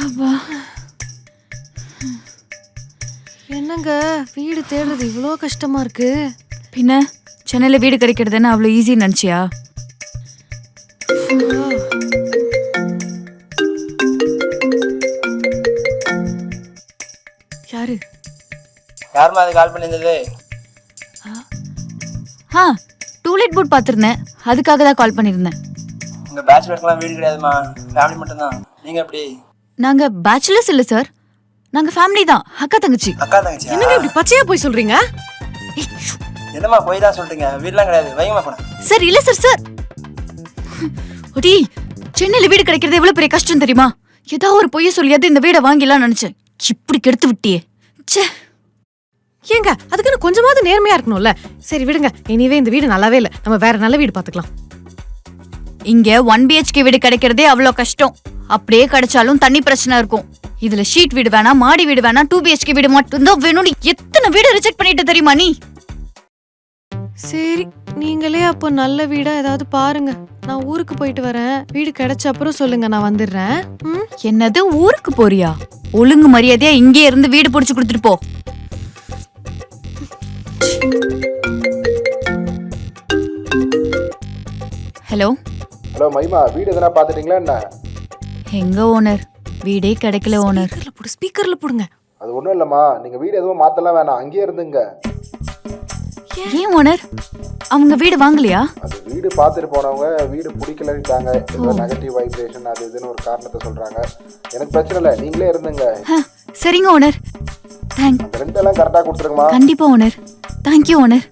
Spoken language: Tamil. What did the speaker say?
அப்பா. என்னங்க வீடு தேடுறது இவ்வளோ கஷ்டமா இருக்கு? பின்ன சென்னையில் வீடு கிடைக்கிறதுன்னு அவ்வளோ ஈஸின்னு நினச்சியா? யாரு? யாருமா அது கால் பண்ணியிருந்தது? டூலெட் போர்ட் பார்த்துருந்தேன், அதுக்காக தான் கால் பண்ணியிருந்தேன். உங்கள் பேச்சுலருக்குலாம் வீடு கிடையாதுமா, ஃபேமிலி மட்டும்தான். நீங்கள் எப்படி? நாங்கள் பேச்சுலர்ஸ் இல்லை சார், நாங்கள் ஃபேமிலி தான். அக்கா தங்கச்சி. அக்கா தங்கச்சி? என்னங்க இப்படி பச்சையா போய் சொல்றீங்க? என்னம்மா போய் தான் சொல்றீங்க? வீடெலாம் கிடையாது, வைங்கம்மா போன. சார் இல்லை சார். சார் ஒடி, சென்னையில் வீடு கிடைக்கிறது எவ்வளோ பெரிய கஷ்டம் தெரியுமா? ஏதாவது ஒரு பொய்ய சொல்லியாவது இந்த வீடை வாங்கிடலாம்னு நினச்சேன், இப்படி கெடுத்து விட்டியே. சே ஏங்க அதுக்குன்னு கொஞ்சமாவது நேர்மையா இருக்கணும்ல. சரி விடுங்க, இனிவே இந்த வீடு நல்லாவே இல்லை, நம்ம வேற நல்ல வீடு பார்த்துக்கலாம். இங்க 1 BHK வீடு கிடைக்கிறதே அவ்வளோ கஷ்டம். அப்படியே கிடைச்சாலும் தண்ணி பிரச்சனை இருக்கும். இதுல ஷீட் வீடு வேணா, மாடி வீடு வேணா, 2 BHK வீடு மட்டும்தான் வேணும். எத்தனை வீடு ரிஜெக்ட் பண்ணிட்டு தெரியுமா நீ? சரி நீங்களே அப்போ நல்ல வீடா ஏதாவது பாருங்க. நான் ஊருக்கு போயிட்டு வரேன், வீடு கிடைச்ச அப்புறம் சொல்லுங்க, நான் வந்துடுறேன். என்னது ஊருக்கு போறியா? ஒழுங்கு மரியாதையா இங்கே இருந்து வீடு பிடிச்சு கொடுத்துட்டு போ. ஹலோ ஹலோ மைமா, வீடு எதனா பார்த்துட்டீங்களா என்ன? எங்க ஓனர்? வீடே கிடைக்கல ஓனர். ஸ்பீக்கர்ல போடுங்க. அது ஒன்றும் இல்லைம்மா, நீங்கள் வீடு எதுவும் மாற்றலாம் வேணாம், அங்கேயே இருந்துங்க. ஏன் ஓனர், அவங்க வீடு வாங்கலையா? அது வீடு பார்த்துட்டு போனவங்க வீடு பிடிக்கலன்ட்டாங்க. ஏதோ நெகட்டிவ் வைப்ரேஷன் அது இதுன்னு ஒரு காரணத்தை சொல்கிறாங்க. எனக்கு பிரச்சனை இல்லை, நீங்களே இருந்துங்க. சரிங்க ஓனர். அந்த ரெண்டெல்லாம் கரெக்டாக கொடுத்துருங்கம்மா. கண்டிப்பா ஓனர். Thank you owner.